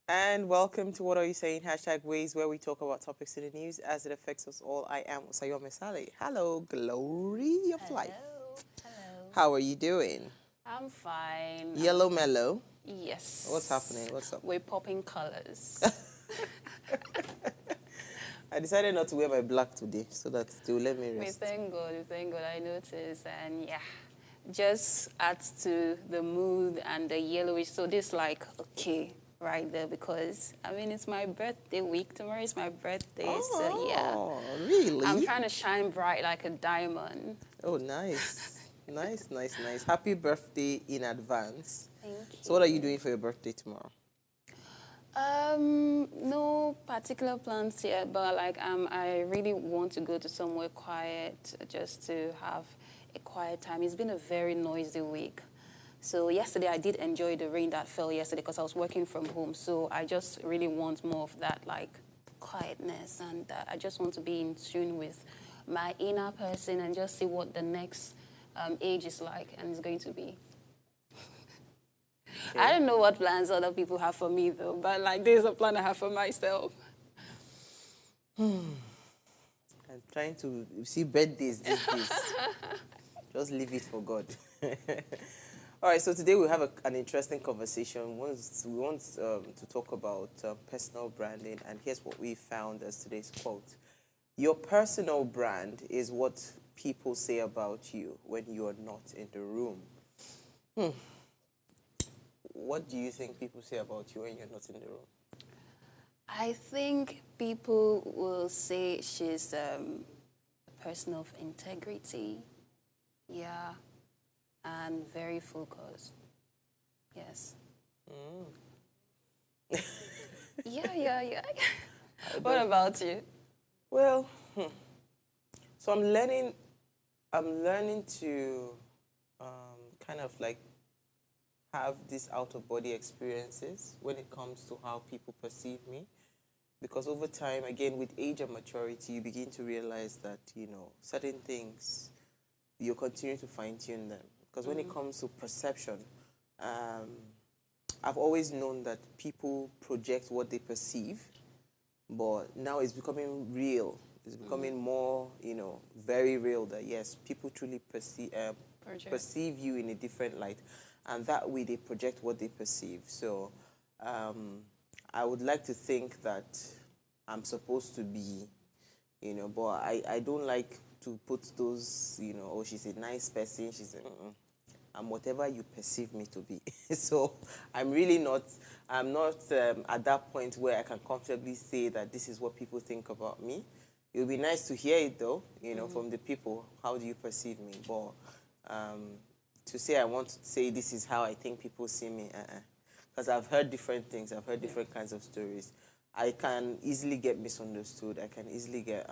And welcome to What Are You Saying? Hashtag Ways, where we talk about topics in the news as it affects us all. I am Sayome Sale. Hello, glory of life. Hello, hello. How are you doing? I'm fine. Yellow mellow. What's Yes. happening? What's up? We're popping colors. I decided not to wear my black today so that they will let me We rest. thank God, we thank God. I noticed, and yeah, just adds to the mood and the yellowish. So this like okay right there because I mean it's my birthday week. Tomorrow is my birthday, so yeah, Oh, I'm really? trying to shine bright like a diamond. Oh, nice. Nice, nice, nice. Happy birthday in advance. Thank So what are you you. doing for your birthday tomorrow? No particular plans yet, but like I really want to go to somewhere quiet just to have a quiet time. It's been a very noisy week. So yesterday I did enjoy the rain that fell yesterday because I was working from home. So I just really want more of that like quietness and I just want to be in tune with my inner person and just see what the next age is like and it's going to be. I Okay. don't know what plans other people have for me though, but like there's a plan I have for myself. I'm trying to see birthdays these days. Just leave it for God. All right, so today we have an interesting conversation. We want to talk about personal branding, and here's what we found as today's quote. Your personal brand is what people say about you when you are not in the room. What do you think people say about you when you're not in the room? I think people will say she's a person of integrity, yeah, and very focused. Yes. Yeah. What about you? Well, so I'm learning to kind of like have these out of body experiences when it comes to how people perceive me. Because over time, again, with age and maturity, you begin to realize that, certain things, you continue to fine tune them. Because when it comes to perception, um, I've always known that people project what they perceive, but now it's becoming real. It's becoming more, very real that yes, people truly Project. perceive you in a different light, and that way they project what they perceive. So, um, I would like to think that I'm supposed to be, but I don't like to put those, oh, she's a nice person. I'm whatever you perceive me to be. So I'm really not, I'm not at that point where I can comfortably say that this is what people think about me. It would be nice to hear it though, from the people. How do you perceive me? But to say I want to say this is how I think people see me, because I've heard different things. I've heard different kinds of stories. I can easily get misunderstood. I can easily get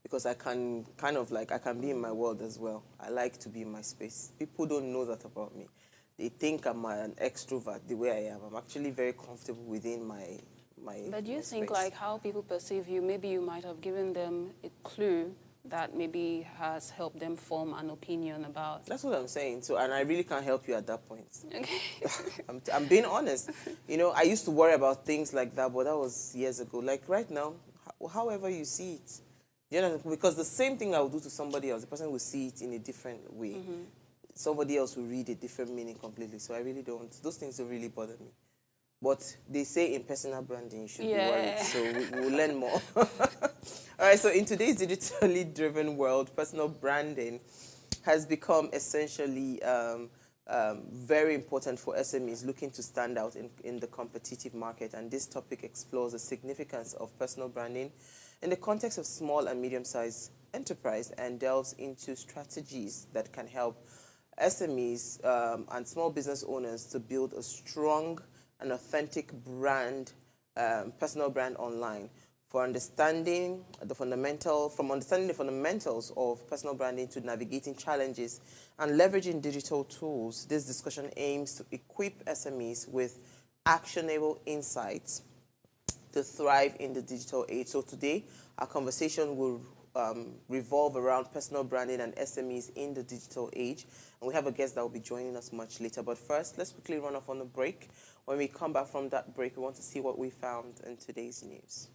because I can kind of like I can be in my world as well. I like to be in my space. People don't know that about me. They think I'm an extrovert the way I am. I'm actually very comfortable within But do you my think space. like how people perceive you, maybe you might have given them a clue that maybe has helped them form an opinion about. That's what I'm saying. So, and I really can't help you at that point. Okay. I'm being honest. I used to worry about things like that, but that was years ago. Like right now, however you see it, because the same thing I will do to somebody else, the person will see it in a different way. Somebody else will read a different meaning completely. So I really don't. Those things don't really bother me. But they say in personal branding, you should be worried. Yeah. So we'll learn more. All right. So in today's digitally driven world, personal branding has become essentially very important for SMEs looking to stand out in the competitive market. And this topic explores the significance of personal branding in the context of small and medium-sized enterprise and delves into strategies that can help SMEs and small business owners to build a strong and authentic brand, personal brand online. From understanding the fundamentals of personal branding to navigating challenges and leveraging digital tools, this discussion aims to equip SMEs with actionable insights to thrive in the digital age. So today, our conversation will revolve around personal branding and SMEs in the digital age. And we have a guest that will be joining us much later. But first, let's quickly run off on a break. When we come back from that break, we want to see what we found in today's news.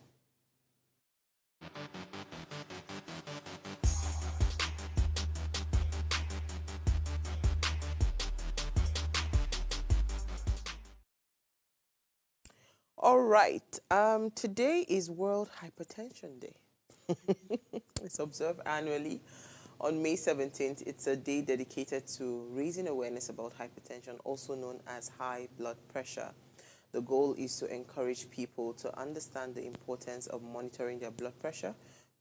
All right. Today is World Hypertension Day. It's observed annually on May 17th. It's a day dedicated to raising awareness about hypertension, also known as high blood pressure. The goal is to encourage people to understand the importance of monitoring their blood pressure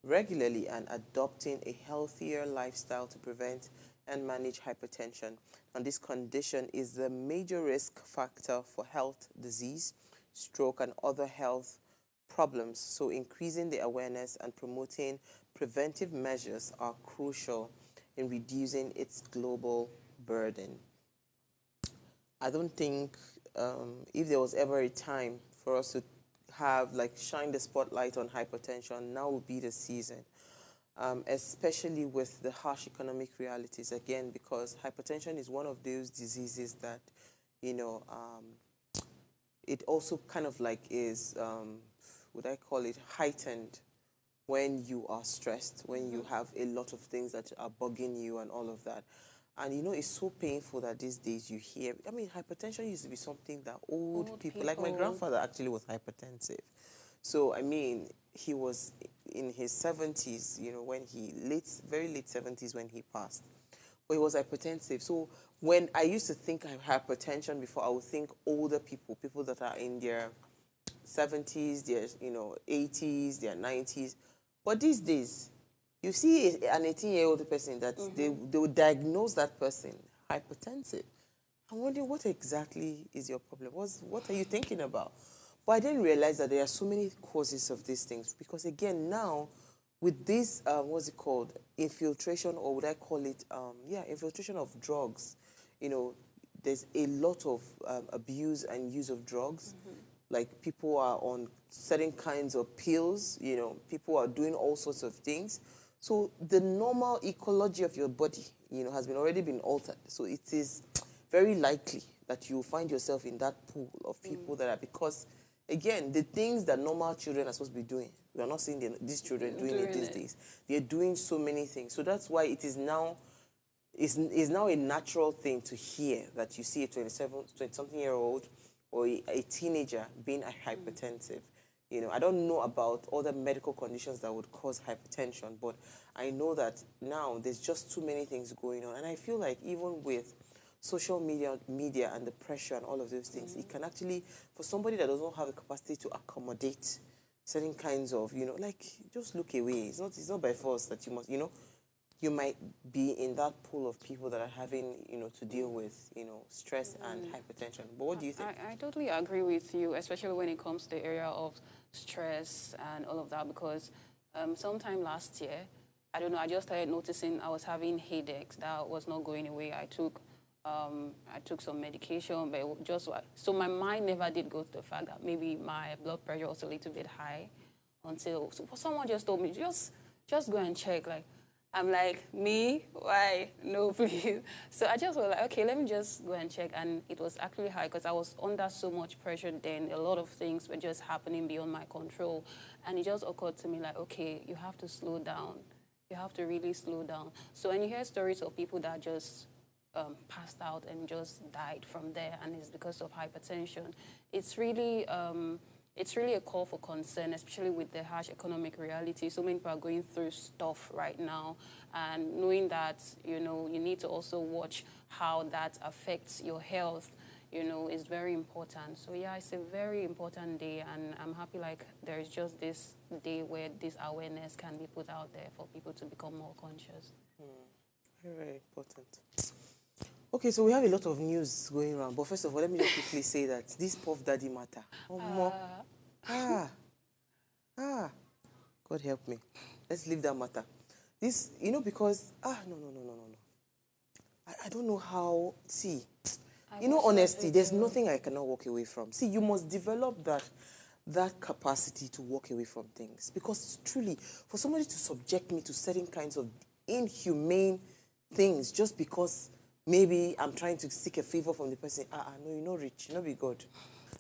regularly and adopting a healthier lifestyle to prevent and manage hypertension. And this condition is the major risk factor for health disease, stroke, and other health problems. So increasing the awareness and promoting preventive measures are crucial in reducing its global burden. I don't think if there was ever a time for us to have, like, shine the spotlight on hypertension, now would be the season. Especially with the harsh economic realities, again, because hypertension is one of those diseases that, it also kind of like is, would I call it, heightened when you are stressed, when you have a lot of things that are bugging you and all of that. And, it's so painful that these days you hear, hypertension used to be something that old people, like my grandfather actually was hypertensive. So, he was in his 70s, when very late 70s when he passed. But he was hypertensive. So when I used to think of hypertension before, I would think older people that are in their 70s, their 80s, their 90s. But these days, you see an 18-year-old person that they will diagnose that person hypertensive. I'm wondering, what exactly is your problem? What are you thinking about? But I didn't realize that there are so many causes of these things, because again, now with this, what's it called, infiltration, or would I call it, infiltration of drugs, there's a lot of abuse and use of drugs. Like, people are on certain kinds of pills, people are doing all sorts of things. So the normal ecology of your body, has already been altered. So it is very likely that you find yourself in that pool of people that are, because, again, the things that normal children are supposed to be doing, we are not seeing these children doing it these days. They're doing so many things. So that's why it is now, is now a natural thing to hear that you see a 20-something-year-old or a teenager being hypertensive. I don't know about other medical conditions that would cause hypertension, but I know that now there's just too many things going on. And I feel like even with social media and the pressure and all of those things, it can actually, for somebody that doesn't have the capacity to accommodate certain kinds of, just look away. It's not by force that you must, you might be in that pool of people that are having, to deal with, stress and hypertension. But what do you think? I totally agree with you, especially when it comes to the area of stress and all of that, because sometime last year, I don't know, I just started noticing I was having headaches that was not going away. I took some medication, but it just, so my mind never did go to the fact that maybe my blood pressure was a little bit high, until someone just told me, just go and check. Like, I'm like, me? Why? No, please. So I just was like, okay, let me just go and check. And it was actually high because I was under so much pressure then. A lot of things were just happening beyond my control. And it just occurred to me like, okay, you have to slow down. You have to really slow down. So when you hear stories of people that just passed out and just died from there, and it's because of hypertension, it's really a call for concern, especially with the harsh economic reality. So many people are going through stuff right now, and knowing that, you need to also watch how that affects your health, is very important. So yeah, it's a very important day, and I'm happy like there is just this day where this awareness can be put out there for people to become more conscious. Very, very important. Okay, so we have a lot of news going around, but first of all, let me just quickly say that this Puff Daddy matter. God help me. Let's leave that matter. This, because, no. I don't know how, see, honesty, there's nothing I cannot walk away from. See, you must develop that capacity to walk away from things. Because truly, for somebody to subject me to certain kinds of inhumane things just because maybe I'm trying to seek a favor from the person, no, you're not rich, you're not be God.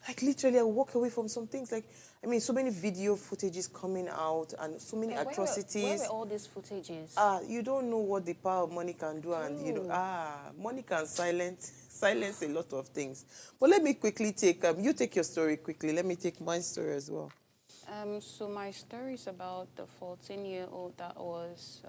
Like literally, I walk away from some things. Like, I mean, so many video footages coming out and so many atrocities. Where were all these footages? You don't know what the power of money can do, and money can silence a lot of things. But let me quickly take you take your story quickly. Let me take my story as well. So my story is about the 14-year-old that was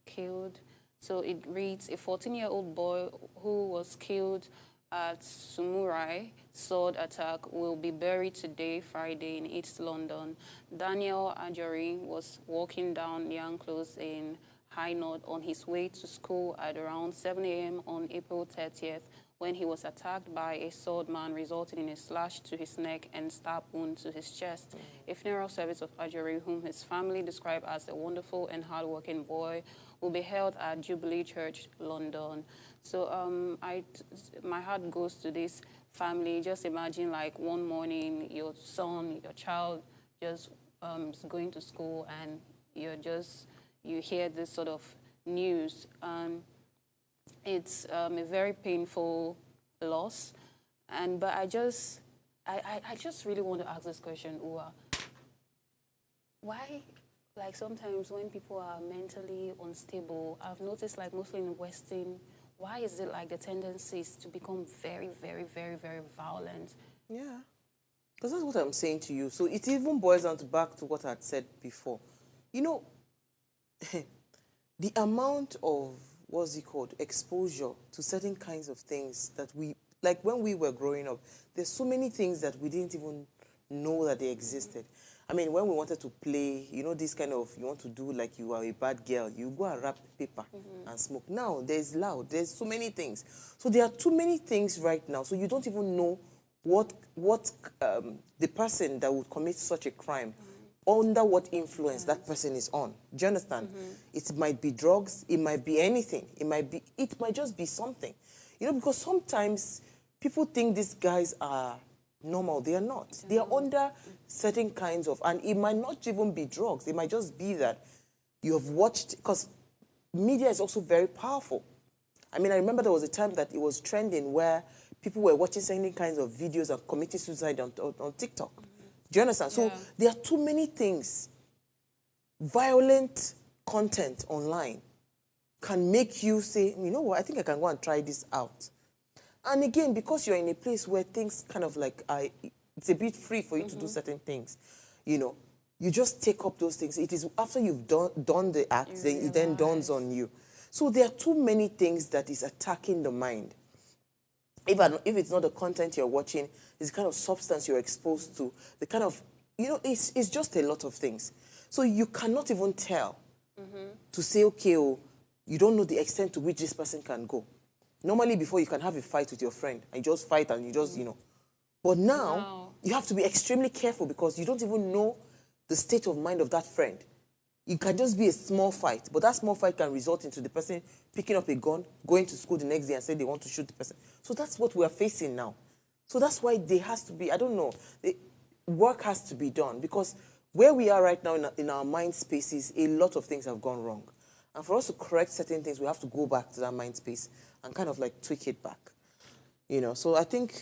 killed. So it reads, a 14-year-old boy who was killed at Sumurai sword attack will be buried today, Friday, in East London. Daniel Ajori was walking down Young Close in High North on his way to school at around 7 a.m. on April 30th when he was attacked by a swordman, resulting in a slash to his neck and stab wound to his chest. A funeral service of Ajori, whom his family described as a wonderful and hardworking boy, will be held at Jubilee Church, London. So my heart goes to this family. Just imagine, like, one morning, your son, your child, just is going to school, and you hear this sort of news. It's a very painful loss, but I just really want to ask this question, Uwa. Why? Like, sometimes when people are mentally unstable, I've noticed, like, mostly in Western, why is it like the tendency is to become very, very, very, very violent? Yeah, because that's what I'm saying to you. So it even boils down back to what I had said before. You know, the amount of, what's it called, exposure to certain kinds of things that we, like when we were growing up, there's so many things that we didn't even know that they existed. I mean, when we wanted to play, you know, this kind of, you want to do like you are a bad girl, you go and wrap paper and smoke. Now, there's loud, there's so many things. So there are too many things right now, so you don't even know what the person that would commit such a crime, under what influence that person is on. Do you understand? It might be drugs, it might be anything, it might just be something. You know, because sometimes people think these guys are normal. They are not. They are under certain kinds of, and it might not even be drugs. It might just be that you have watched, because media is also very powerful. I mean, I remember there was a time that it was trending where people were watching certain kinds of videos and committing suicide on TikTok. Do you understand? Yeah. So there are too many things. Violent content online can make you say, you know what, I think I can go and try this out. And again, because you're in a place where things kind of like, it's a bit free for you to do certain things, you know, you just take up those things. It is after you've done the act, it then dawns on you. So there are too many things that is attacking the mind. If it's not the content you're watching, it's the kind of substance you're exposed to, the kind of, you know, it's just a lot of things. So you cannot even tell to say, okay, you don't know the extent to which this person can go. Normally, before, you can have a fight with your friend, and you just fight and you just, you know. But now, you have to be extremely careful because you don't even know the state of mind of that friend. It can just be a small fight, but that small fight can result into the person picking up a gun, going to school the next day and say they want to shoot the person. So that's what we are facing now. So that's why there has to be, I don't know, work has to be done, because where we are right now in our mind spaces, a lot of things have gone wrong. And for us to correct certain things, we have to go back to that mind space and kind of like tweak it back. You know, so I think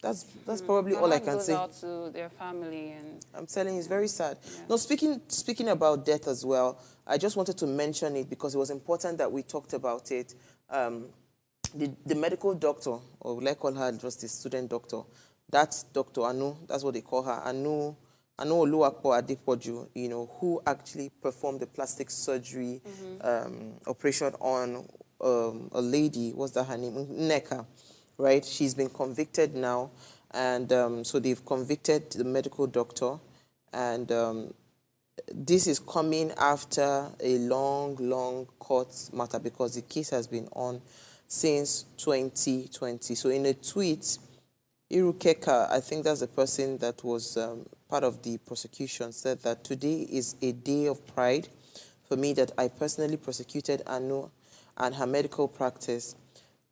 that's probably all I can say. My heart goes out to their family, and I'm telling you, it's very sad. Yeah. Now, speaking about death as well, I just wanted to mention it because it was important that we talked about it. The medical doctor, or let's call her just the student doctor, that Dr. Anu, that's what they call her, Anu Oluwapo Adepoju, you know, who actually performed the plastic surgery operation on a lady, what's that her name? Nneka, right? She's been convicted now, and so they've convicted the medical doctor, and this is coming after a long court matter because the case has been on since 2020. So in a tweet, Irukeka, I think that's the person that was part of the prosecution, said that today is a day of pride for me that I personally prosecuted Anu and her medical practice.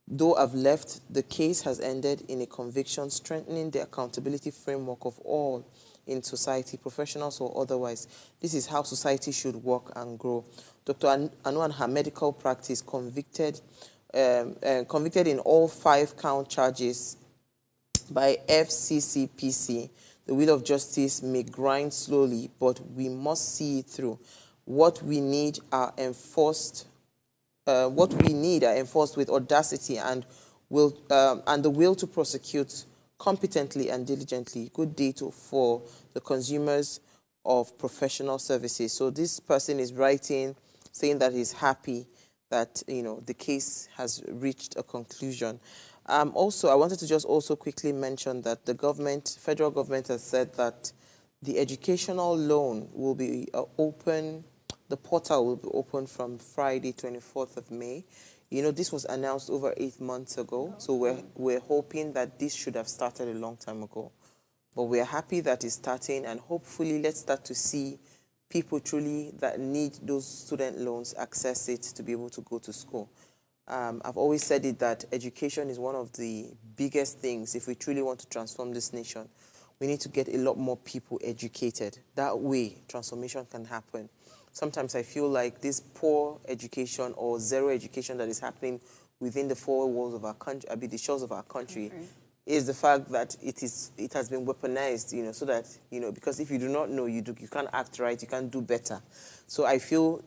Though I've left, the case has ended in a conviction, strengthening the accountability framework of all in society, professionals or otherwise. This is how society should work and grow. Dr. Anu and her medical practice convicted in all 5-count charges by FCCPC. The wheel of justice may grind slowly, but we must see it through. What we need are enforced with audacity and the will to prosecute competently and diligently. Good day for the consumers of professional services. So this person is writing, saying that he's happy that the case has reached a conclusion. Also, I wanted to just also quickly mention that the federal government has said that the educational loan will be open. The portal will be open from Friday, 24th of May. This was announced over 8 months ago, so we're hoping that this should have started a long time ago. But we're happy that it's starting, and hopefully let's start to see people truly that need those student loans access it to be able to go to school. I've always said it that education is one of the biggest things. If we truly want to transform this nation, we need to get a lot more people educated. That way, transformation can happen. Sometimes I feel like this poor education or zero education that is happening within the four walls of our country, the shores of our country, is the fact that it has been weaponized, so that, because if you do not know, you can't act right, you can't do better. So I feel,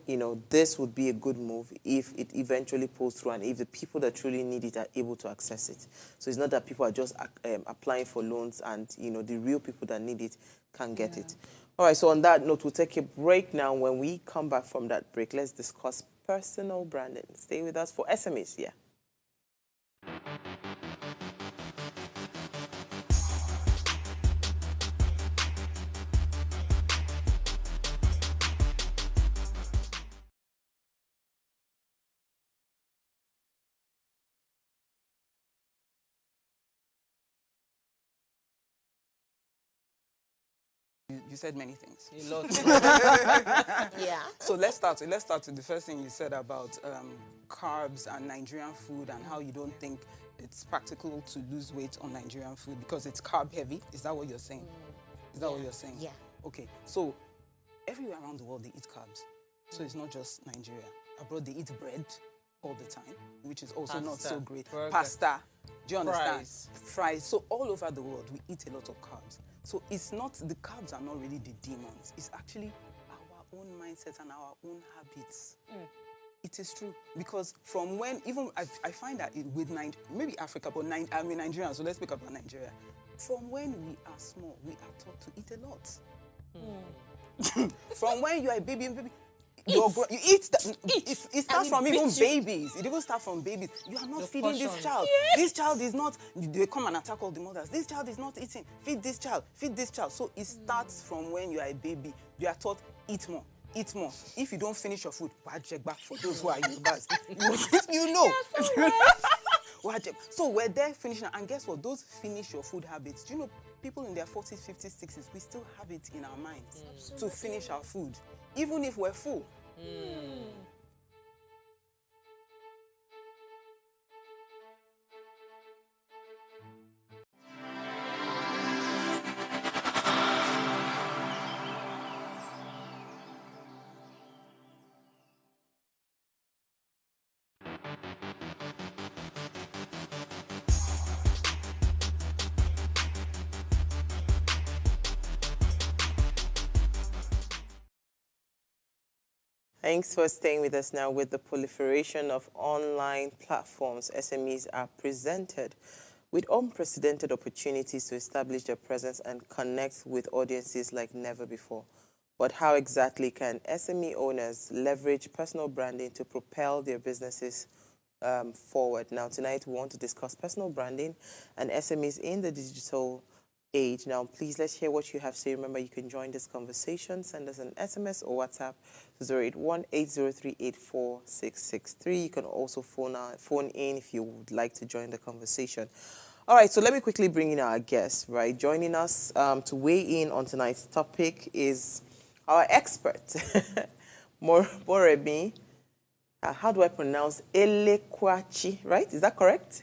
this would be a good move if it eventually pulls through and if the people that truly need it are able to access it. So it's not that people are just applying for loans and, the real people that need it can get it. All right, so on that note, we'll take a break now. When we come back from that break, let's discuss personal branding. Stay with us for SMEs, yeah. You said many things. A lot. Yeah. So let's start with the first thing you said about carbs and Nigerian food and how you don't think it's practical to lose weight on Nigerian food because it's carb heavy. Is that what you're saying? Is that what you're saying? Yeah. Okay. So everywhere around the world they eat carbs. So it's not just Nigeria. Abroad they eat bread all the time, which is also not so great. Burger. Pasta. Do you understand? Fries. So all over the world we eat a lot of carbs. So it's not, the carbs are not really the demons. It's actually our own mindset and our own habits. It is true. Because from when, even I find that with maybe Africa, but Nigeria, so let's speak about Nigeria. From when we are small, we are taught to eat a lot. From when you are a baby, you eat. It starts from even babies. It even starts from babies. You are not feeding this child. Yes. This child is not. They come and attack all the mothers. This child is not eating. Feed this child. Feed this child. So it starts from when you are a baby. You are taught eat more. Eat more. If you don't finish your food, check back for those who are Yorubas. You know. So we're there finishing, and guess what? Those finish your food habits. Do you know people in their 40s, 50s, 60s? We still have it in our minds to finish our food, even if we're full. Thanks for staying with us now. With the proliferation of online platforms, SMEs are presented with unprecedented opportunities to establish their presence and connect with audiences like never before. But how exactly can SME owners leverage personal branding to propel their businesses forward? Now, tonight we want to discuss personal branding and SMEs in the digital age. Now, please, let's hear what you have to say. Remember, you can join this conversation. Send us an SMS or WhatsApp to 081-803-84663. You can also phone in if you would like to join the conversation. All right, so let me quickly bring in our guest, right? Joining us to weigh in on tonight's topic is our expert, Moremi. How do I pronounce Elekwachi, right? Is that correct?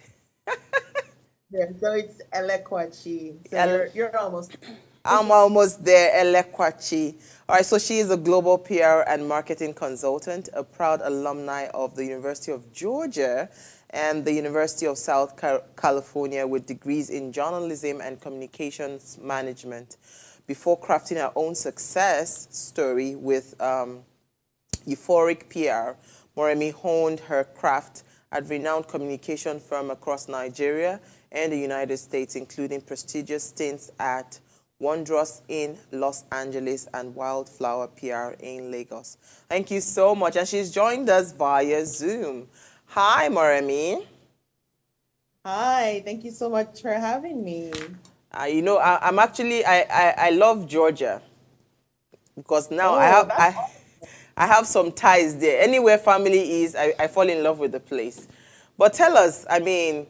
Yeah, so it's Elekwachi. So you're almost I'm almost there, Elekwachi. All right, so she is a global PR and marketing consultant, a proud alumni of the University of Georgia and the University of South California with degrees in journalism and communications management. Before crafting her own success story with Euphoric PR, Moremi honed her craft at renowned communication firm across Nigeria and the United States, including prestigious stints at Wondrous in Los Angeles and Wildflower PR in Lagos. Thank you so much. And she's joined us via Zoom. Hi, Moremi. Hi, thank you so much for having me. You know, I love Georgia because now I have some ties there. Anywhere family is, I fall in love with the place. But tell us, I mean,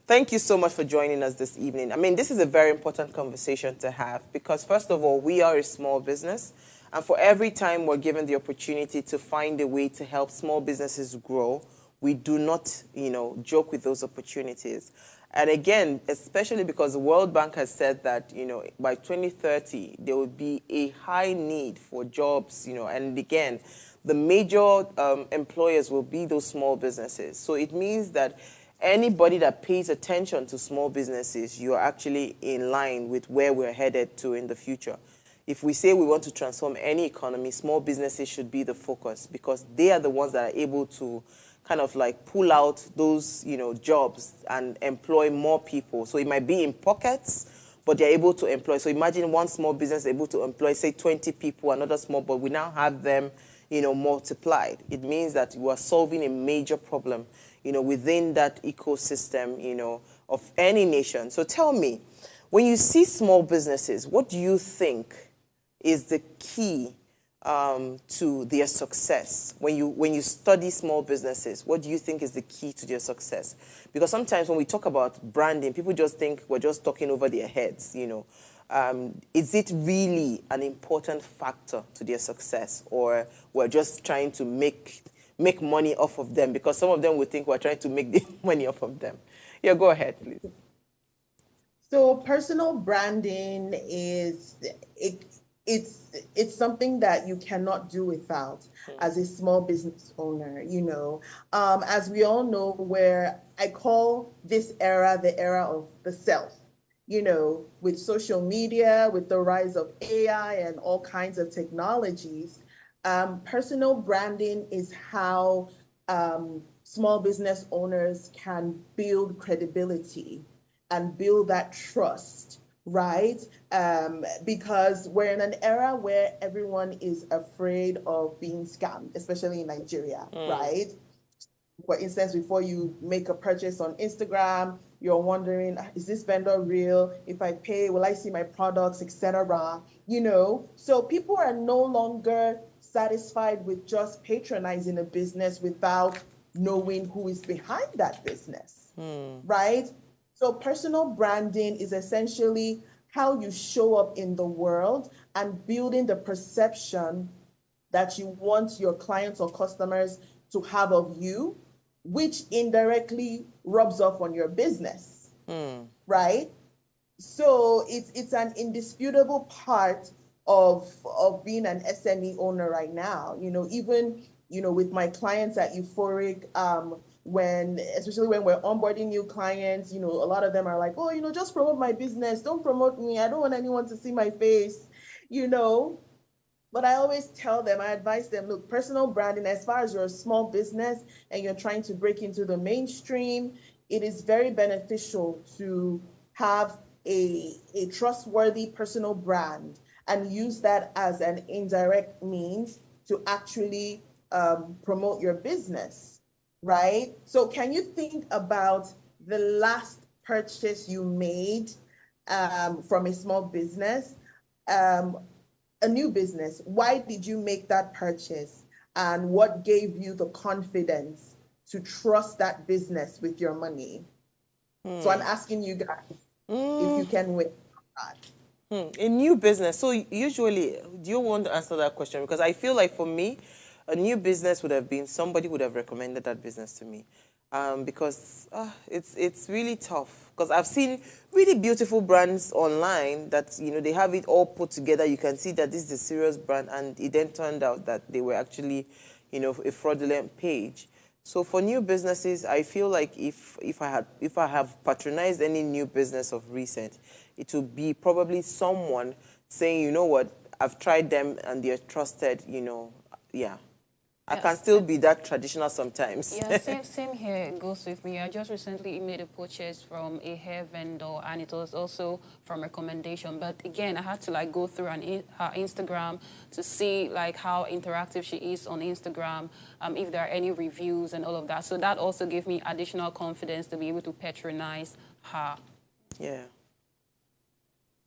thank you so much for joining us this evening. I mean, this is a very important conversation to have because, first of all, we are a small business. And for every time we're given the opportunity to find a way to help small businesses grow, we do not, joke with those opportunities. And again, especially because the World Bank has said that, by 2030, there will be a high need for jobs, and again, the major employers will be those small businesses. So it means that anybody that pays attention to small businesses, you're actually in line with where we're headed to in the future. If we say we want to transform any economy, small businesses should be the focus because they are the ones that are able to kind of like pull out those, jobs and employ more people. So it might be in pockets, but they're able to employ. So imagine one small business able to employ, say, 20 people, another small, but we now have them, multiplied. It means that you are solving a major problem, within that ecosystem, of any nation. So tell me, when you see small businesses, what do you think is the key to their success? When you study small businesses, what do you think is the key to their success? Because sometimes when we talk about branding, people just think we're just talking over their heads, Is it really an important factor to their success, or we're just trying to make money off of them? Because some of them would think we're trying to make the money off of them. Yeah, go ahead, please. So personal branding it's something that you cannot do without as a small business owner, As we all know, where I call this era the era of the self, with social media, with the rise of AI and all kinds of technologies, personal branding is how small business owners can build credibility and build that trust, right? Because we're in an era where everyone is afraid of being scammed, especially in Nigeria, right? For instance, before you make a purchase on Instagram, you're wondering, is this vendor real? If I pay, will I see my products, etc.? So people are no longer satisfied with just patronizing a business without knowing who is behind that business, right? So personal branding is essentially how you show up in the world and building the perception that you want your clients or customers to have of you, which indirectly rubs off on your business, right? So it's an indisputable part of being an SME owner right now. Even with my clients at Euphoric, especially when we're onboarding new clients, a lot of them are like, oh, just promote my business. Don't promote me. I don't want anyone to see my face, But I always tell them, I advise them, look, personal branding, as far as you're a small business and you're trying to break into the mainstream, it is very beneficial to have a trustworthy personal brand and use that as an indirect means to actually promote your business, right? So can you think about the last purchase you made from a small business? A new business, why did you make that purchase? And what gave you the confidence to trust that business with your money? So I'm asking you guys if you can win that. A new business. So usually, do you want to answer that question? Because I feel like for me, a new business would have been somebody would have recommended that business to me. because it's really tough. Because I've seen really beautiful brands online that, they have it all put together. You can see that this is a serious brand, and it then turned out that they were actually, a fraudulent page. So for new businesses, I feel like if I have patronized any new business of recent, it would be probably someone saying, you know what, I've tried them and they're trusted, yeah. I Yes. can still be that traditional sometimes. Yeah, same here. It goes with me. I just recently made a purchase from a hair vendor, and it was also from recommendation. But again, I had to like go through her Instagram to see like how interactive she is on Instagram, if there are any reviews and all of that. So that also gave me additional confidence to be able to patronize her. Yeah.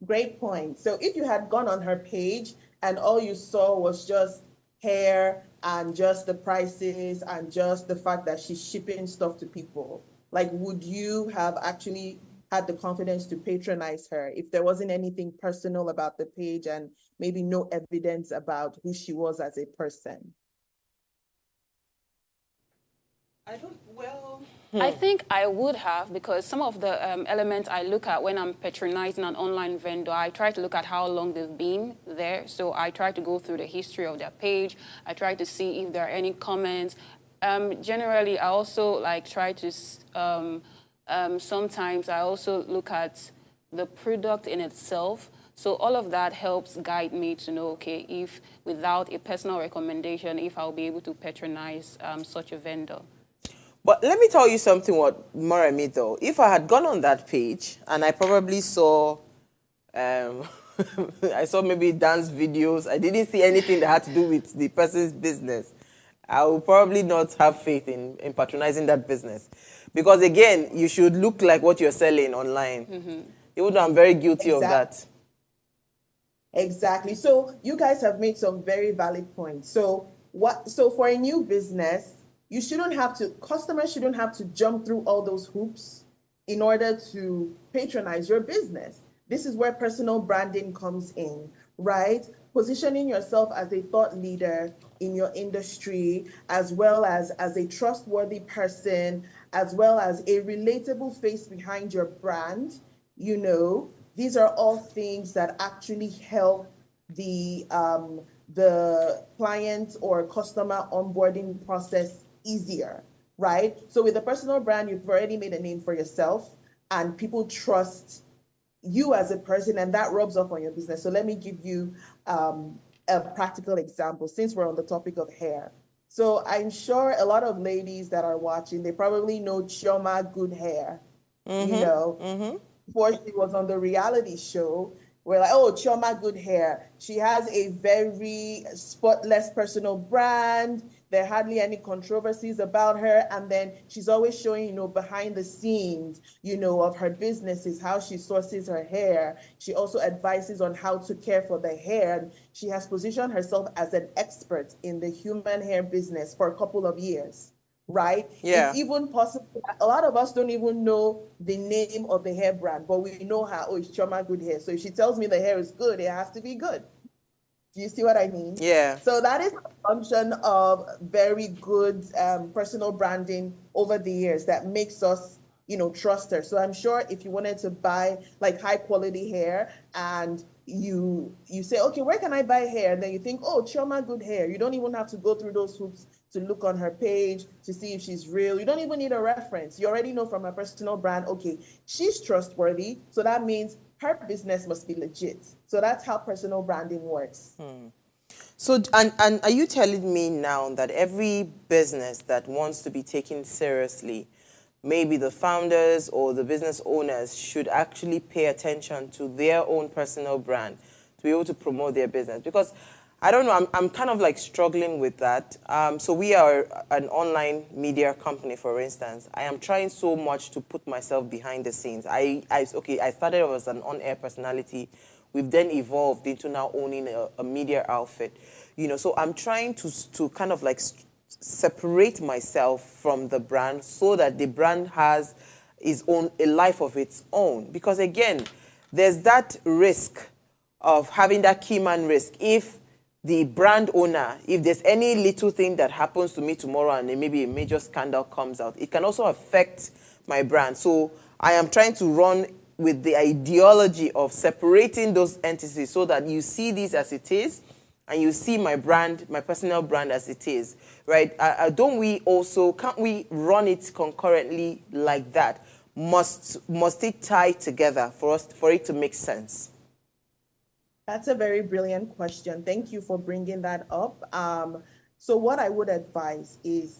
Great point. So if you had gone on her page and all you saw was just hair and just the prices and just the fact that she's shipping stuff to people, like, would you have actually had the confidence to patronize her if there wasn't anything personal about the page and maybe no evidence about who she was as a person? I think I would have, because some of the elements I look at when I'm patronizing an online vendor, I try to look at how long they've been there. So I try to go through the history of their page. I try to see if there are any comments. Generally, I also like try to, sometimes I also look at the product in itself. So all of that helps guide me to know, okay, if without a personal recommendation, if I'll be able to patronize such a vendor. But let me tell you something what Moremi though. If I had gone on that page and I probably saw, I saw maybe dance videos, I didn't see anything that had to do with the person's business, I would probably not have faith in patronizing that business. Because again, you should look like what you're selling online. Mm-hmm. Even though I'm very guilty of that. Exactly. So you guys have made some very valid points. So for a new business, customers shouldn't have to jump through all those hoops in order to patronize your business. This is where personal branding comes in, right? Positioning yourself as a thought leader in your industry, as well as a trustworthy person, as well as a relatable face behind your brand. These are all things that actually help the client or customer onboarding process easier, right? So with a personal brand, you've already made a name for yourself and people trust you as a person, and that rubs off on your business. So let me give you a practical example since we're on the topic of hair. So I'm sure a lot of ladies that are watching, they probably know Chioma Good Hair. Before she was on the reality show, we're like, oh, Chioma Good Hair. She has a very spotless personal brand. There are hardly any controversies about her. And then she's always showing, behind the scenes, of her businesses, how she sources her hair. She also advises on how to care for the hair. She has positioned herself as an expert in the human hair business for a couple of years. Right? Yeah. It's even possible. A lot of us don't even know the name of the hair brand, but we know her. Oh, it's Chioma Good Hair. So if she tells me the hair is good, it has to be good. Do you see what I mean? Yeah. So that is a function of very good personal branding over the years that makes us, trust her. So I'm sure if you wanted to buy like high quality hair and you say, okay, where can I buy hair? And then you think, oh, Chioma Good Hair. You don't even have to go through those hoops to look on her page to see if she's real. You don't even need a reference. You already know from her personal brand, okay, she's trustworthy. So that means her business must be legit. So that's how personal branding works. So, and are you telling me now that every business that wants to be taken seriously, maybe the founders or the business owners should actually pay attention to their own personal brand to be able to promote their business? Because I don't know, I'm kind of like struggling with that. So we are an online media company, for instance. I am trying so much to put myself behind the scenes. I started off as an on-air personality. We've then evolved into now owning a media outfit. So I'm trying to kind of like separate myself from the brand so that the brand has a life of its own. Because again, there's that risk of having that key man risk if the brand owner, if there's any little thing that happens to me tomorrow and then maybe a major scandal comes out, it can also affect my brand. So I am trying to run with the ideology of separating those entities so that you see this as it is and you see my brand, my personal brand as it is, right? Don't we also, can't we run it concurrently like that? Must it tie together for it to make sense? That's a very brilliant question. Thank you for bringing that up. So what I would advise is,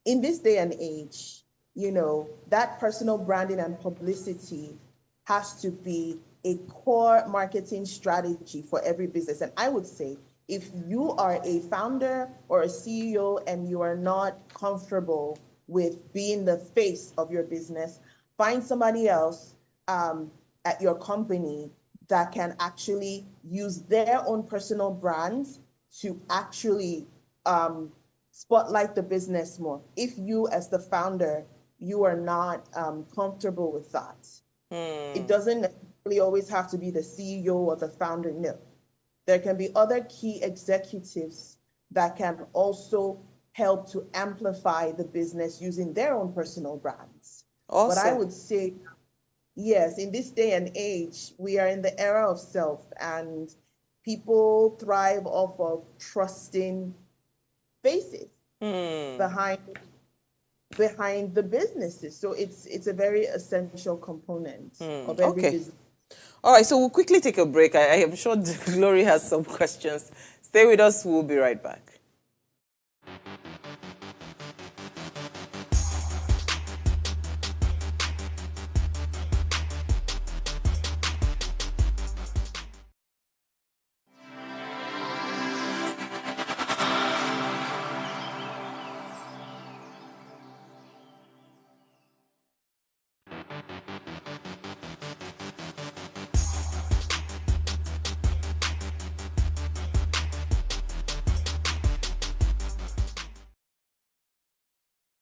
in this day and age, that personal branding and publicity has to be a core marketing strategy for every business. And I would say, if you are a founder or a CEO and you are not comfortable with being the face of your business, find somebody else at your company that can actually use their own personal brands to actually spotlight the business more. If you, as the founder, you are not comfortable with that. It doesn't necessarily always have to be the CEO or the founder, no. There can be other key executives that can also help to amplify the business using their own personal brands. Awesome. But I would say, yes, in this day and age, we are in the era of self, and people thrive off of trusting faces behind the businesses. So it's a very essential component of every business. All right, so we'll quickly take a break. I am sure Glory has some questions. Stay with us. We'll be right back.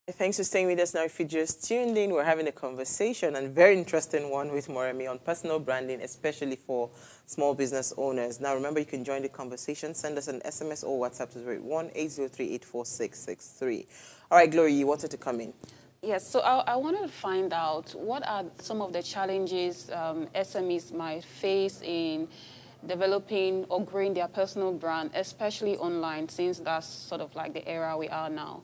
Thanks for staying with us now. If you just tuned in, we're having a conversation, and a very interesting one with Moremi on personal branding, especially for small business owners. Now, remember, you can join the conversation. Send us an SMS or WhatsApp to 1-803-846-63. All right, Glory, you wanted to come in. Yes, so I wanted to find out what are some of the challenges SMEs might face in developing or growing their personal brand, especially online, since that's sort of like the era we are now.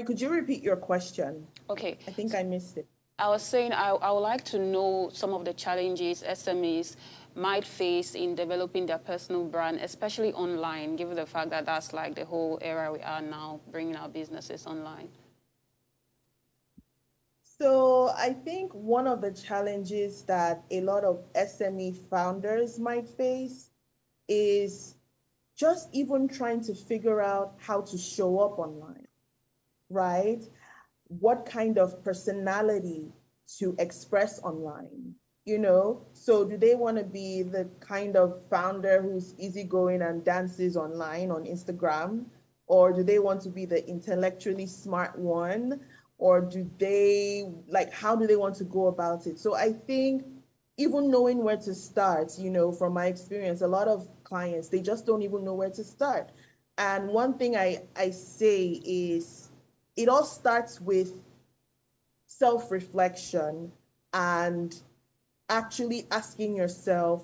Could you repeat your question? Okay. I think I missed it. I was saying I would like to know some of the challenges SMEs might face in developing their personal brand, especially online, given the fact that that's like the whole era we are now, bringing our businesses online. So I think one of the challenges that a lot of SME founders might face is just even trying to figure out how to show up online. Right? What kind of personality to express online, So do they want to be the kind of founder who's easygoing and dances online on Instagram? Or do they want to be the intellectually smart one? Or how do they want to go about it? So I think even knowing where to start, from my experience, a lot of clients, they just don't even know where to start. And one thing I say is, it all starts with self-reflection and actually asking yourself,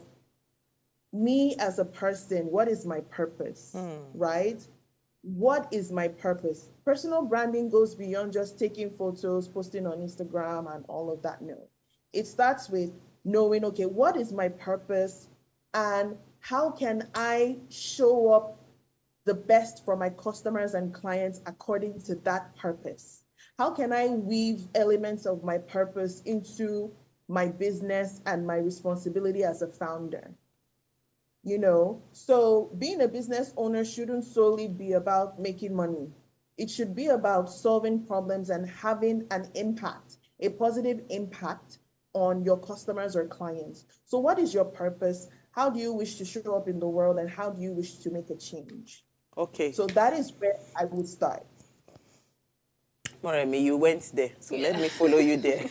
me as a person, what is my purpose, right? What is my purpose? Personal branding goes beyond just taking photos, posting on Instagram and all of that, no. It starts with knowing, okay, what is my purpose and how can I show up the best for my customers and clients according to that purpose? How can I weave elements of my purpose into my business and my responsibility as a founder? So being a business owner shouldn't solely be about making money. It should be about solving problems and having an impact, a positive impact on your customers or clients. So what is your purpose? How do you wish to show up in the world, and how do you wish to make a change? Okay. So that is where I would start. Moremi, you went there, so let me follow you there.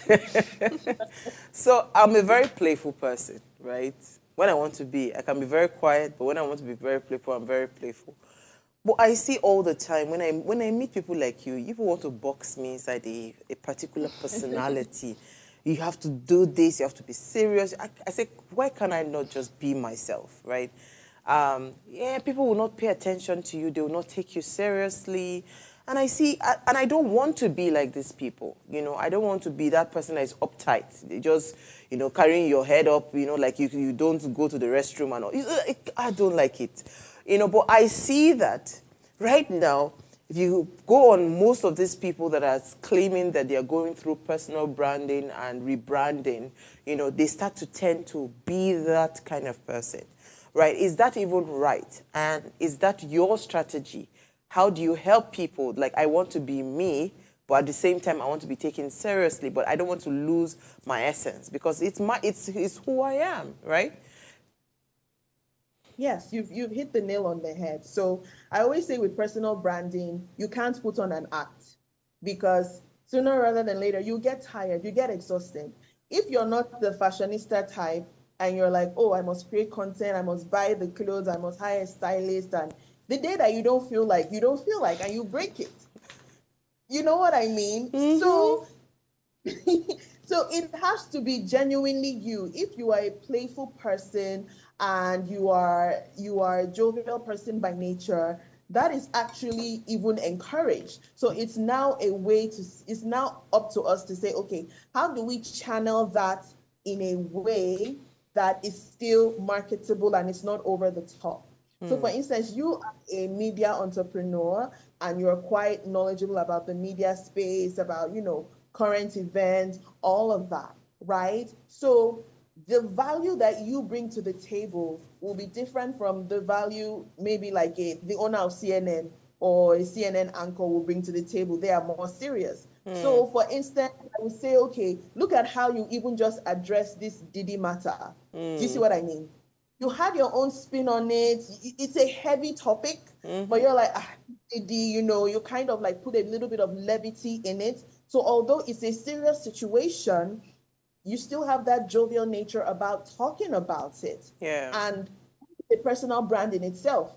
So I'm a very playful person, right? When I want to be, I can be very quiet, but when I want to be very playful, I'm very playful. But I see all the time when I meet people like you want to box me inside a particular personality. You have to do this, you have to be serious. I say, why can't I not just be myself, right? Yeah, people will not pay attention to you. They will not take you seriously. And I don't want to be like these people. I don't want to be that person that is uptight. They just, carrying your head up, like you don't go to the restroom and all. I don't like it. But I see that right now, if you go on most of these people that are claiming that they are going through personal branding and rebranding, they start to tend to be that kind of person, right? Is that even right? And is that your strategy? How do you help people? Like, I want to be me, but at the same time, I want to be taken seriously, but I don't want to lose my essence because it's who I am, right? Yes, you've hit the nail on the head. So I always say with personal branding, you can't put on an act because sooner rather than later, you get tired, you get exhausted. If you're not the fashionista type and you're like, oh, I must create content, I must buy the clothes, I must hire a stylist, and the day that you don't feel like, and you break it. You know what I mean? Mm-hmm. So so it has to be genuinely you. If you are a playful person and you are a jovial person by nature, that is actually even encouraged. So it's now it's now up to us to say, okay, how do we channel that in a way that is still marketable and it's not over the top? So for instance, you are a media entrepreneur and you're quite knowledgeable about the media space, about, current events, all of that, right? So the value that you bring to the table will be different from the value maybe like the owner of CNN or a CNN anchor will bring to the table. They are more serious. So for instance, I would say, okay, look at how you even just address this Diddy matter. Do you see what I mean? You had your own spin on it. It's a heavy topic, but you're like, Diddy, you kind of like put a little bit of levity in it. So although it's a serious situation, you still have that jovial nature about talking about it. Yeah. And the personal brand in itself.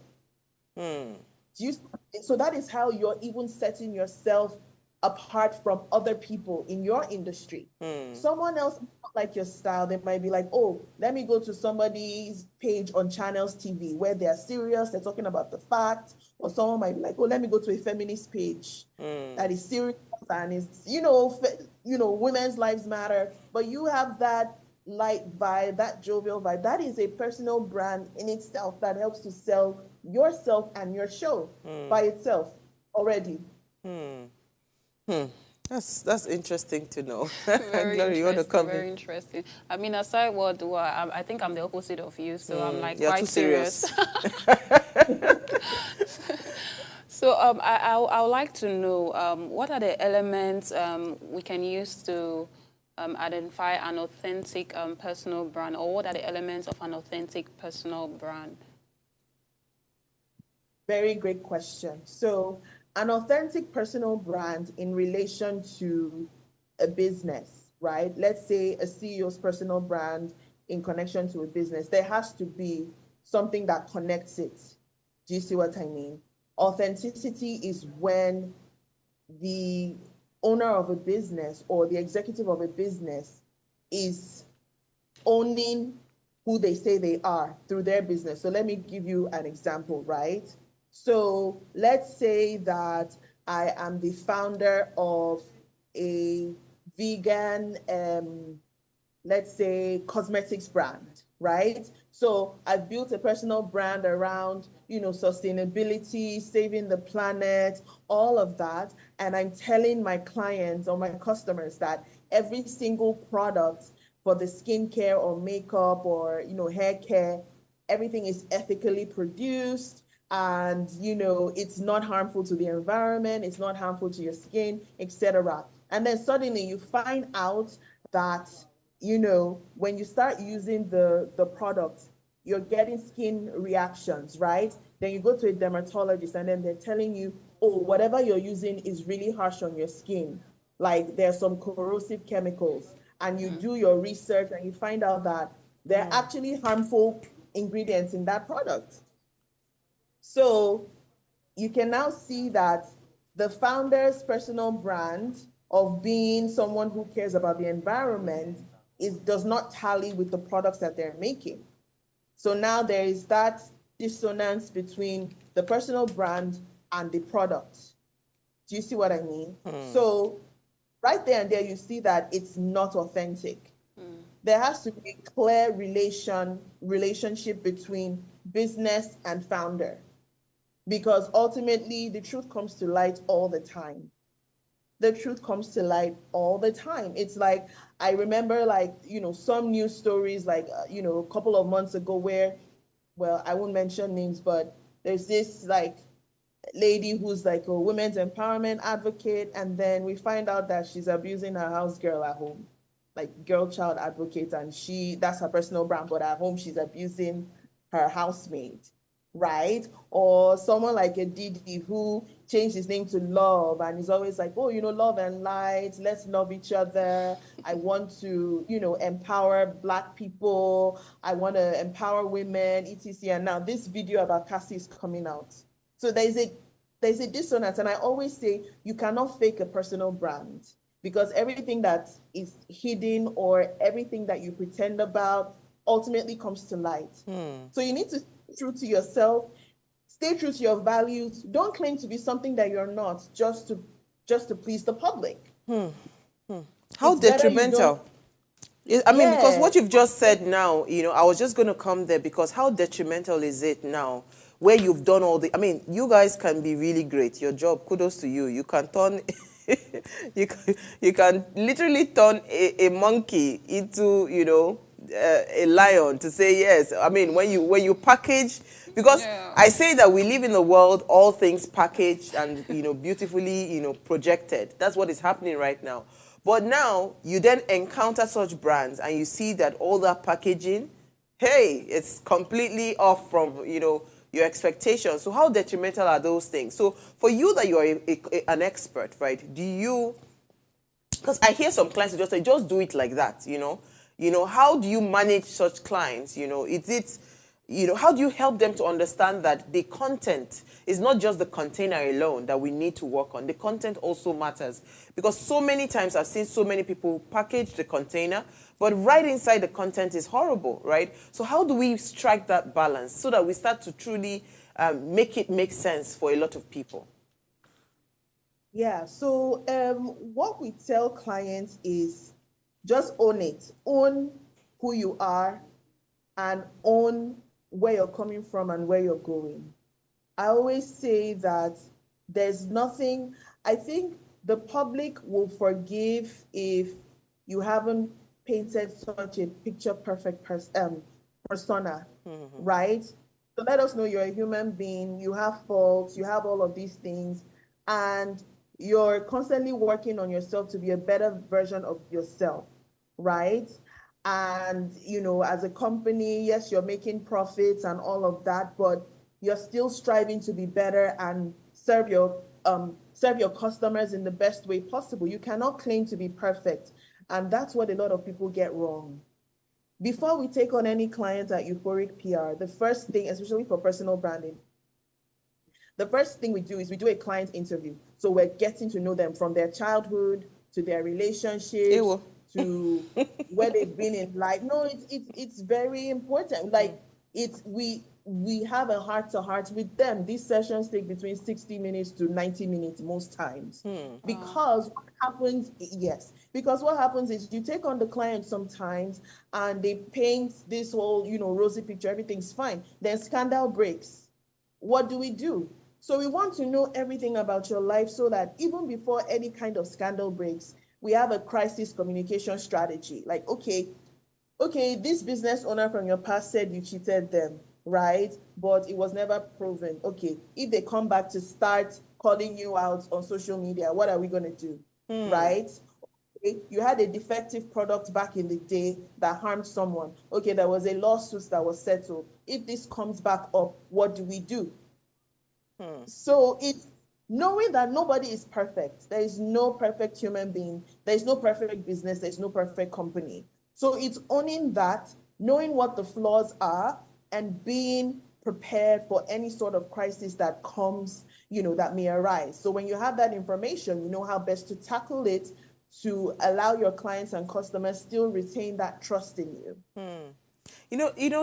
So that is how you're even setting yourself apart from other people in your industry. Someone else might not like your style. They might be like, oh, let me go to somebody's page on Channels TV where they're serious, they're talking about the facts. Or someone might be like, oh, let me go to a feminist page that is serious and is, women's lives matter. But you have that light vibe, that jovial vibe. That is a personal brand in itself that helps to sell yourself and your show by itself already. That's interesting to know. Very Glory, you want to come very in? interesting. I mean, aside what do I think I'm the opposite of you, so I'm like You're quite too serious. So I would like to know what are the elements we can use to identify an authentic personal brand, or what are the elements of an authentic personal brand? Very great question. So an authentic personal brand in relation to a business, right? Let's say a CEO's personal brand in connection to a business, there has to be something that connects it. Do you see what I mean? Authenticity is when the owner of a business or the executive of a business is owning who they say they are through their business. So let me give you an example, right? So let's say that I am the founder of a vegan, let's say, cosmetics brand, right? So I've built a personal brand around, sustainability, saving the planet, all of that. And I'm telling my clients or my customers that every single product for the skincare or makeup or, hair care, everything is ethically produced. And, it's not harmful to the environment, it's not harmful to your skin, etc. And then suddenly you find out that, when you start using the product, you're getting skin reactions, right? Then you go to a dermatologist and then they're telling you, oh, whatever you're using is really harsh on your skin. Like there's some corrosive chemicals. And you do your research and you find out that There are actually harmful ingredients in that product. So you can now see that the founder's personal brand of being someone who cares about the environment does not tally with the products that they're making. So now there is that dissonance between the personal brand and the product. Do you see what I mean? So right there and there, you see that it's not authentic. There has to be a clear relationship between business and founder, because ultimately the truth comes to light all the time. The truth comes to light all the time. It's like, I remember some news stories a couple of months ago where, well, I won't mention names, but there's this lady who's like a women's empowerment advocate, and then we find out that she's abusing her house girl at home, like girl child advocate, and that's her personal brand, but at home she's abusing her housemate, right? Or someone like a Didi who changed his name to Love and is always like, oh, love and light, let's love each other. I want to, empower Black people. I want to empower women, etc. And now this video about Cassie is coming out. So there's a dissonance. And I always say you cannot fake a personal brand, because everything that is hidden or everything that you pretend about ultimately comes to light. So you need to stay true to yourself, stay true to your values. Don't claim to be something that you're not just to please the public. How detrimental. I mean, because what you've just said now, I was just going to come there, because how detrimental is it now where you've done all I mean, you guys can be really great. Your job, kudos to you. You can turn, you can literally turn a monkey into, a lion, to say yes. I mean, when you package, because I say that we live in a world, all things packaged and, beautifully, projected. That's what is happening right now. But now you then encounter such brands and you see that all that packaging, hey, it's completely off from, your expectations. So how detrimental are those things? So for you that you're an expert, right, because I hear some clients who just say, just do it like that, how do you manage such clients? How do you help them to understand that the content is not just the container alone that we need to work on? The content also matters, because so many times I've seen so many people package the container, but right inside the content is horrible, right? So how do we strike that balance so that we start to truly make it make sense for a lot of people? Yeah, so what we tell clients is just own it. Own who you are and own where you're coming from and where you're going. I always say that there's nothing, I think the public will forgive if you haven't painted such a picture perfect persona, right? So let us know you're a human being, you have faults, you have all of these things, and you're constantly working on yourself to be a better version of yourself, right? And, as a company, yes, you're making profits and all of that, but you're still striving to be better and serve your customers in the best way possible. You cannot claim to be perfect. And that's what a lot of people get wrong. Before we take on any client at Euphoric PR, the first thing, especially for personal branding, the first thing we do is we do a client interview. So we're getting to know them from their childhood to their relationships to where they've been in life. No, it's very important. Like we have a heart-to-heart with them. These sessions take between 60 minutes to 90 minutes most times. Because what happens, because what happens is you take on the client sometimes and they paint this whole, rosy picture, everything's fine. Then scandal breaks. What do? So we want to know everything about your life so that even before any kind of scandal breaks, we have a crisis communication strategy. Like, okay, this business owner from your past said you cheated them, right? But it was never proven. Okay, if they come back to start calling you out on social media, what are we going to do, right? Okay, you had a defective product back in the day that harmed someone. Okay, there was a lawsuit that was settled. If this comes back up, what do? So it's knowing that nobody is perfect. There is no perfect human being. There is no perfect business. There's no perfect company. So it's owning that knowing what the flaws are and being prepared for any sort of crisis that comes, that may arise. So when you have that information, you know how best to tackle it to allow your clients and customers still retain that trust in you.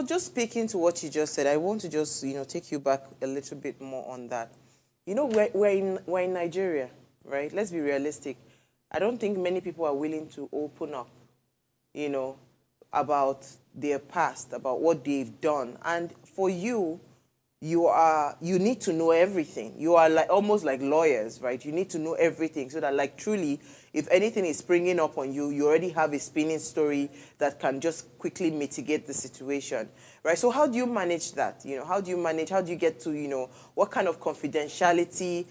Just speaking to what you just said, I want to just, take you back a little bit more on that. We're in Nigeria, right? Let's be realistic. I don't think many people are willing to open up, about their past, about what they've done. And for you, you need to know everything. You are almost like lawyers, right? You need to know everything so that truly, if anything is springing up on you, you already have a spinning story that can just quickly mitigate the situation, right? So how do you manage that? How do you get to, what kind of confidentiality,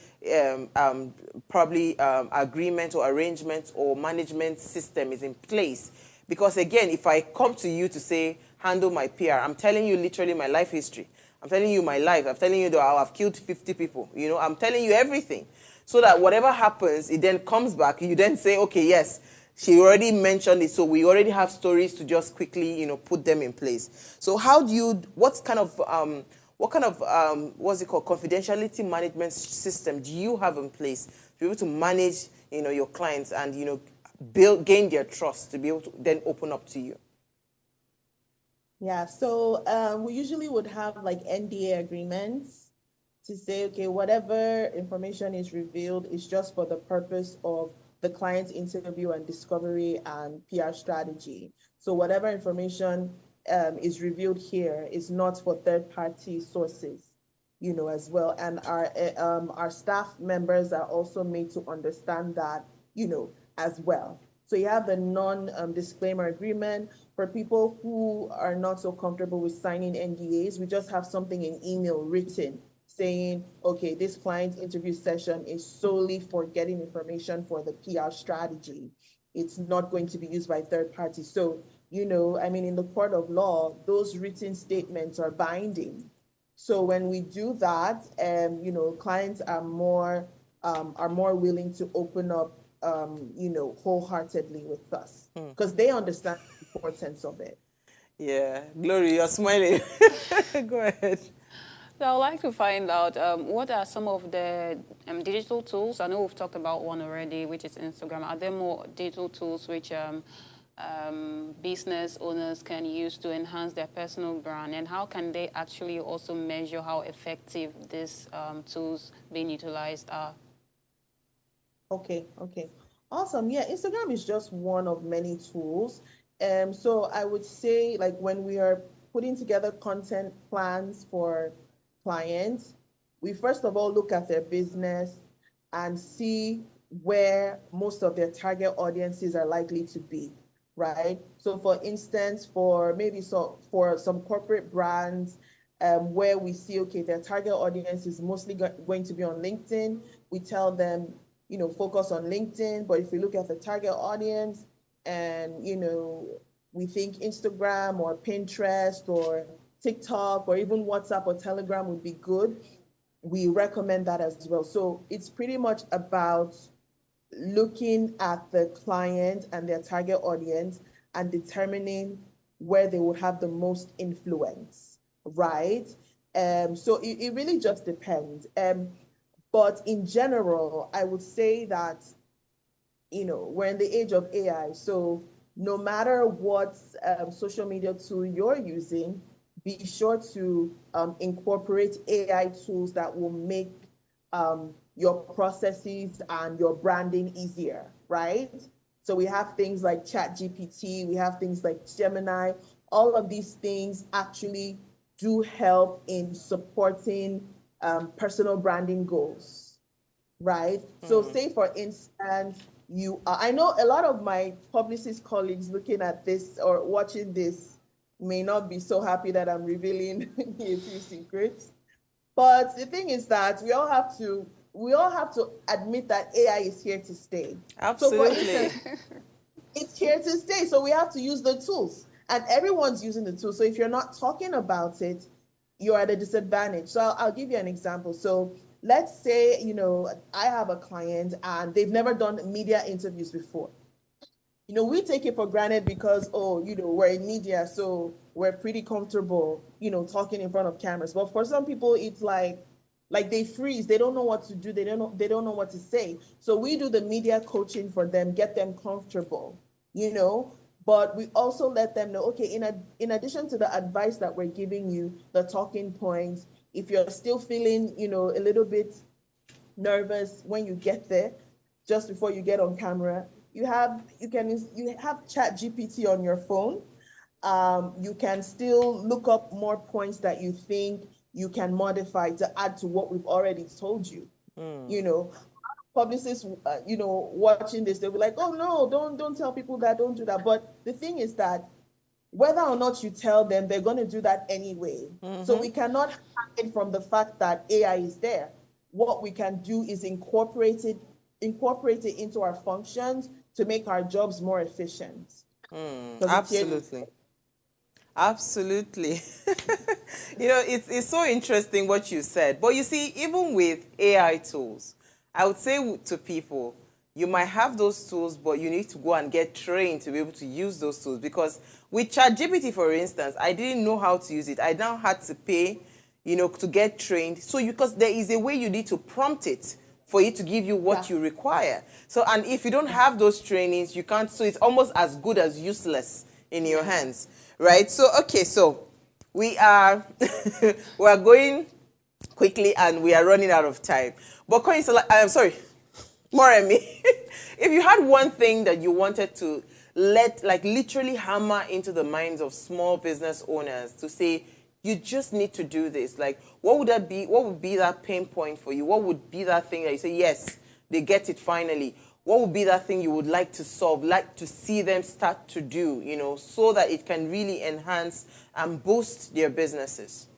agreement or arrangement or management system is in place? Because again, if I come to you to say, handle my PR, I'm telling you literally my life history. I'm telling you my life. I'm telling you that I've killed 50 people. I'm telling you everything. So that whatever happens, it then comes back. You then say, okay, yes, she already mentioned it. So we already have stories to just quickly, put them in place. So what kind of confidentiality management system do you have in place to be able to manage, your clients and, gain their trust to be able to then open up to you? Yeah, so we usually would have like NDA agreements to say, okay, whatever information is revealed is just for the purpose of the client's interview and discovery and PR strategy. So whatever information is revealed here is not for third-party sources, as well. And our staff members are also made to understand that, as well. So you have the non-disclaimer agreement. For people who are not so comfortable with signing NDAs, we just have something in email written saying, okay, this client interview session is solely for getting information for the PR strategy. It's not going to be used by third parties. So, in the court of law, those written statements are binding. So when we do that, clients are more willing to open up wholeheartedly with us because they understand the importance of it. Yeah, Glory, you're smiling. Go ahead. So I would like to find out what are some of the digital tools. I know we've talked about one already, which is Instagram. Are there more digital tools which business owners can use to enhance their personal brand? And how can they actually also measure how effective these tools being utilized are? Okay. Awesome. Yeah, Instagram is just one of many tools. So I would say when we are putting together content plans for clients, we first of all look at their business and see where most of their target audiences are likely to be, right? So for instance, for some corporate brands, where we see, okay, their target audience is mostly going to be on LinkedIn, we tell them, focus on LinkedIn. But if we look at the target audience and, we think Instagram or Pinterest or TikTok or even WhatsApp or Telegram would be good, we recommend that as well. So it's pretty much about looking at the client and their target audience and determining where they would have the most influence, right? So it really just depends. But in general, I would say that, we're in the age of AI. So no matter what social media tool you're using, be sure to incorporate AI tools that will make your processes and your branding easier, right? So we have things like ChatGPT, we have things like Gemini. All of these things actually do help in supporting personal branding goals, right? So say for instance, I know a lot of my publicist colleagues looking at this or watching this may not be so happy that I'm revealing a few secrets. But the thing is that we all have to admit that AI is here to stay. Absolutely. So for instance, it's here to stay. So we have to use the tools. And everyone's using the tools. So if you're not talking about it, you're at a disadvantage. So I'll give you an example. So let's say, I have a client and they've never done media interviews before. we take it for granted because, oh, we're in media, so we're pretty comfortable, talking in front of cameras. But for some people, it's like they freeze. They don't know what to do. They don't know what to say. So we do the media coaching for them, get them comfortable, but we also let them know, okay, in addition to the advice that we're giving you, the talking points, if you're still feeling, a little bit nervous when you get there, just before you get on camera, you have Chat GPT on your phone. You can still look up more points that you think you can modify to add to what we've already told you. Publicists, watching this, they'll be like, oh no, don't tell people that, don't do that. But the thing is that whether or not you tell them, they're going to do that anyway. So we cannot hide from the fact that AI is there. What we can do is incorporate it into our functions to make our jobs more efficient. Absolutely. Absolutely. It's so interesting what you said. But you see, even with AI tools, I would say to people, you might have those tools, but you need to go and get trained to be able to use those tools. Because with ChatGPT, for instance, I didn't know how to use it. I now had to pay, to get trained. So because there is a way you need to prompt it for it to give you what you require. So, and if you don't have those trainings, you can't, so it's almost as good as useless in your hands, right? So, okay, so we are, we are going quickly and we are running out of time. But I'm sorry, Moremi, if you had one thing that you wanted to literally hammer into the minds of small business owners to say, you just need to do this, what would that be? What would be that pain point for you? What would be that thing that you say, yes, they get it finally? What would be that thing you would like to solve, like to see them start to do, so that it can really enhance and boost their businesses?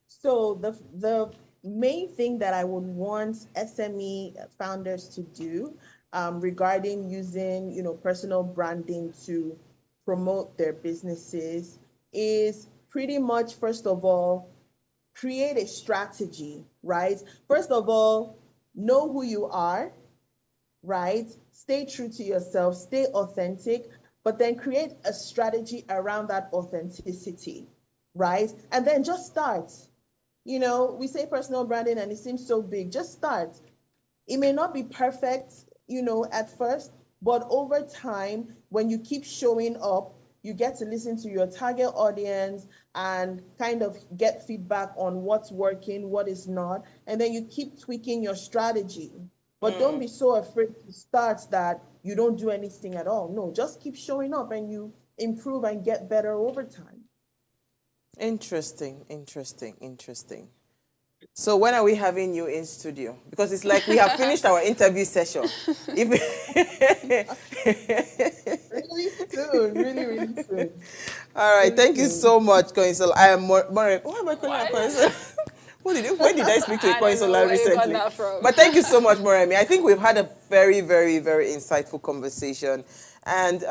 So the main thing that I would want SME founders to do regarding using, personal branding to promote their businesses is pretty much, first of all, create a strategy, right? First of all, know who you are, right? Stay true to yourself, stay authentic, but then create a strategy around that authenticity, right? And then just start. We say personal branding and it seems so big. Just start. It may not be perfect, at first, but over time, when you keep showing up, you get to listen to your target audience and kind of get feedback on what's working, what is not, and then you keep tweaking your strategy. But don't be so afraid to start that you don't do anything at all. No, just keep showing up and you improve and get better over time. Interesting. So when are we having you in studio? Because it's like we have finished our interview session. Really soon, really soon. All right, thank you so much, Koinsol. I am more. Why am I calling her Koinsol? When did I speak to a Koinsola recently? But thank you so much, Moremi. I think we've had a very, very, very insightful conversation. And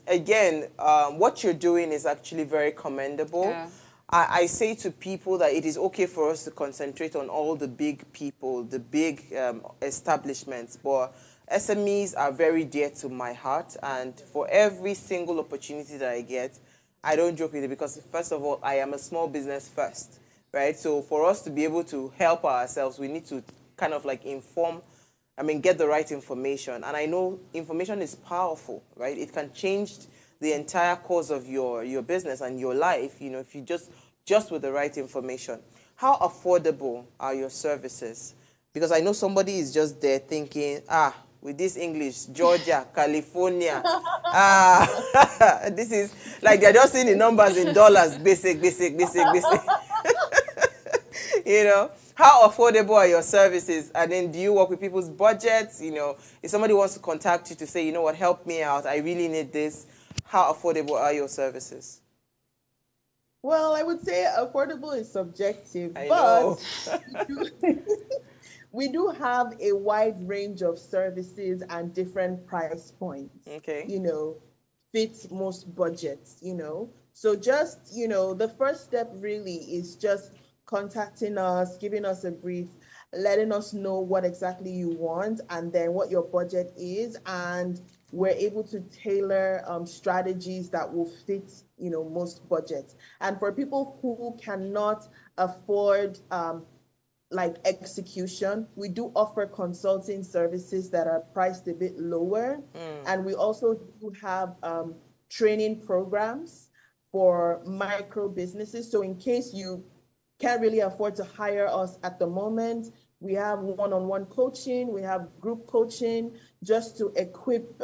again, what you're doing is actually very commendable. Yeah. I say to people that it is okay for us to concentrate on all the big people, the big establishments, but SMEs are very dear to my heart, and for every single opportunity that I get, I don't joke with it because, first of all, I am a small business first, right? So for us to be able to help ourselves, we need to kind of get the right information. And I know information is powerful, right? It can change the entire course of your business and your life, if you just with the right information. How affordable are your services? Because I know somebody is just there thinking, with this English, Georgia, California, this is like they're just seeing the numbers in dollars, basic. How affordable are your services? And then do you work with people's budgets? If somebody wants to contact you to say, help me out, I really need this. How affordable are your services? Well, I would say affordable is subjective, I but know. we do have a wide range of services and different price points. Okay. Fit most budgets, So just, the first step really is just contacting us, giving us a brief, letting us know what exactly you want and then what your budget is, and we're able to tailor strategies that will fit, most budgets. And for people who cannot afford like execution, we do offer consulting services that are priced a bit lower. And we also do have training programs for micro businesses. So in case you can't really afford to hire us at the moment, we have one-on-one coaching, we have group coaching, just to equip,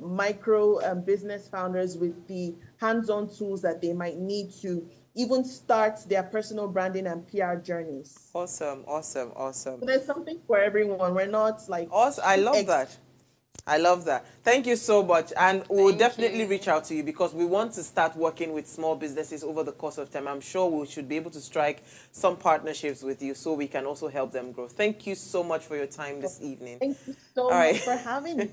micro business founders with the hands-on tools that they might need to even start their personal branding and PR journeys. Awesome. So there's something for everyone. We're not like... Awesome. I love that. I love that. Thank you so much. And we'll definitely reach out to you because we want to start working with small businesses over the course of time. I'm sure we should be able to strike some partnerships with you so we can also help them grow. Thank you so much for your time this evening. Thank you so much for having me.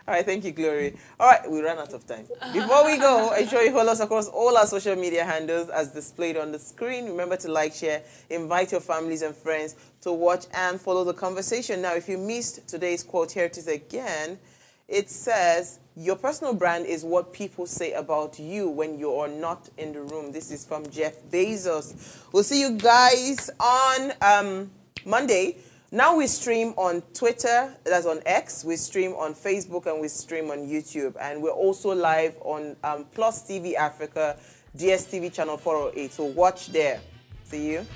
All right. Thank you, Glory. All right. We ran out of time. Before we go, ensure you follow us across all our social media handles as displayed on the screen. Remember to like, share, invite your families and friends to watch and follow the conversation. Now, if you missed today's quote, here it is again. It says, your personal brand is what people say about you when you are not in the room. This is from Jeff Bezos. We'll see you guys on Monday. Now we stream on Twitter, that's on X. We stream on Facebook and we stream on YouTube. And we're also live on Plus TV Africa, DSTV channel 408. So watch there. See you.